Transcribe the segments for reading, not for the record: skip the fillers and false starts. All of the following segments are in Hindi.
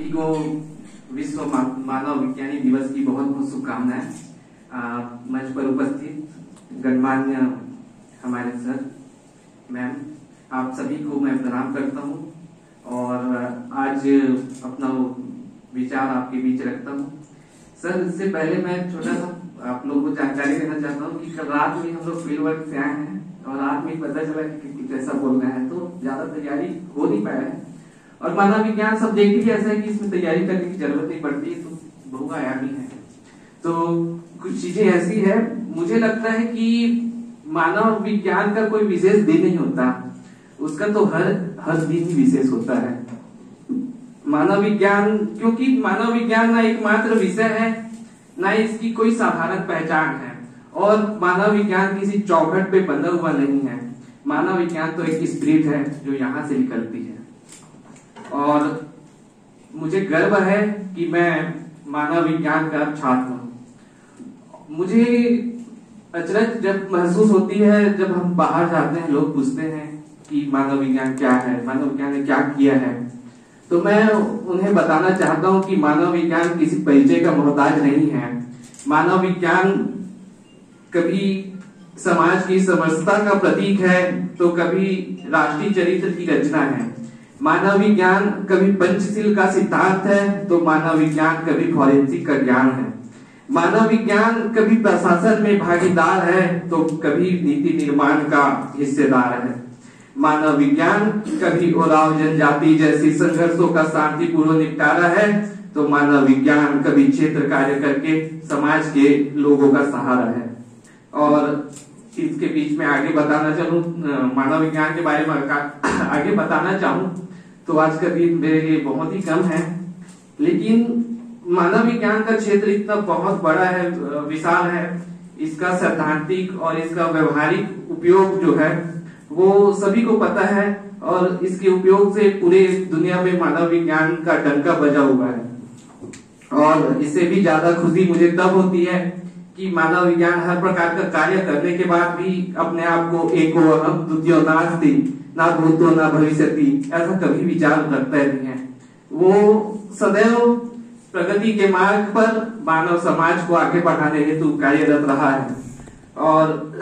सभी को विश्व मानव विज्ञानी दिवस की बहुत बहुत शुभकामनाएं। मंच पर उपस्थित गणमान्य हमारे सर, मैम, आप सभी को मैं प्रणाम करता हूं और आज अपना विचार आपके बीच रखता हूं। सर, इससे पहले मैं छोटा सा आप लोगों को जानकारी देना चाहता हूं कि कल रात में हम लोग फील्ड वर्क से आए हैं और रात में पता चला कि कुछ ऐसा बोलना है, तो ज्यादा तैयारी हो नहीं पाया है। और मानव विज्ञान सब देखते ही ऐसा है कि इसमें तैयारी करने की जरूरत नहीं पड़ती, तो बहुआयामी है। तो कुछ चीजें ऐसी है, मुझे लगता है कि मानव विज्ञान का कोई विशेष दिन नहीं होता, उसका तो हर दिन ही विशेष होता है। मानव विज्ञान, क्योंकि मानव विज्ञान ना एकमात्र विषय है, ना इसकी कोई साधारण पहचान है, और मानव विज्ञान किसी चौखट पे बंधा हुआ नहीं है। मानव विज्ञान तो एक स्पिरिट है जो यहाँ से निकलती है। और मुझे गर्व है कि मैं मानव विज्ञान का छात्र हूँ। मुझे अचरज जब महसूस होती है जब हम बाहर जाते हैं, लोग पूछते हैं कि मानव विज्ञान क्या है, मानव विज्ञान ने क्या किया है, तो मैं उन्हें बताना चाहता हूँ कि मानव विज्ञान किसी परिचय का मोहताज नहीं है। मानव विज्ञान कभी समाज की समरसता का प्रतीक है, तो कभी राष्ट्रीय चरित्र की रचना है। मानव विज्ञान कभी पंचशील का सिद्धांत है, तो मानव विज्ञान कभी फॉरेंसिक का ज्ञान है। मानव विज्ञान कभी प्रशासन में भागीदार है, तो कभी नीति निर्माण का हिस्सेदार है। मानव विज्ञान कभी ओराव जनजाति जैसी संघर्षों का शांतिपूर्वक निपटारा है, तो मानव विज्ञान कभी क्षेत्र कार्य करके समाज के लोगों का सहारा है। और इसके बीच में आगे बताना चाहूँ, मानव विज्ञान के बारे में आगे बताना चाहूँ तो आज का दिन मेरे लिए बहुत ही कम है, लेकिन मानव विज्ञान का क्षेत्र इतना बहुत बड़ा है, विशाल है। इसका सैद्धांतिक और इसका व्यवहारिक उपयोग जो है वो सभी को पता है, और इसके उपयोग से पूरे दुनिया में मानव विज्ञान का डंका बजा हुआ है। और इससे भी ज्यादा खुशी मुझे तब होती है कि मानव विज्ञान हर प्रकार का कार्य करने के बाद भी अपने आप को एको अहम द्वितीयो नास्ति, ना भूतो ना भविष्यति, ऐसा कभी विचार करता नहीं है। वो सदैव प्रगति के मार्ग पर मानव समाज को आगे बढ़ाने हेतु कार्यरत रहा है। और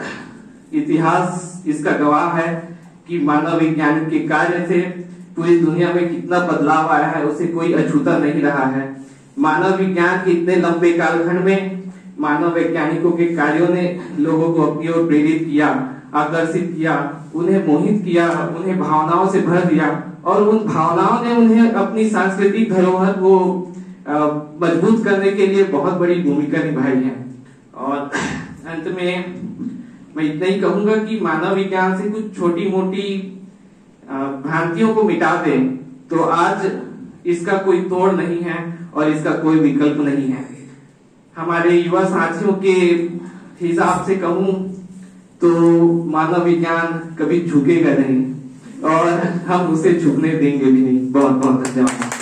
इतिहास इसका गवाह है कि मानव विज्ञान के कार्य से पूरी दुनिया में कितना बदलाव आया है, उसे कोई अछूता नहीं रहा है। मानव विज्ञान के इतने लंबे कालखंड में मानव वैज्ञानिकों के कार्यों ने लोगों को अपनी ओर प्रेरित किया, आकर्षित किया, उन्हें मोहित किया, उन्हें भावनाओं से भर दिया, और उन भावनाओं ने उन्हें अपनी सांस्कृतिक धरोहर को मजबूत करने के लिए बहुत बड़ी भूमिका निभाई है। और अंत में मैं इतना ही कहूंगा कि मानव विज्ञान से कुछ छोटी मोटी भ्रांतियों को मिटा दें तो आज इसका कोई तोड़ नहीं है और इसका कोई विकल्प नहीं है। हमारे युवा साथियों के हिसाब से कहूं तो मानव विज्ञान कभी झुकेगा नहीं और हम उसे झुकने देंगे भी नहीं। बहुत बहुत धन्यवाद।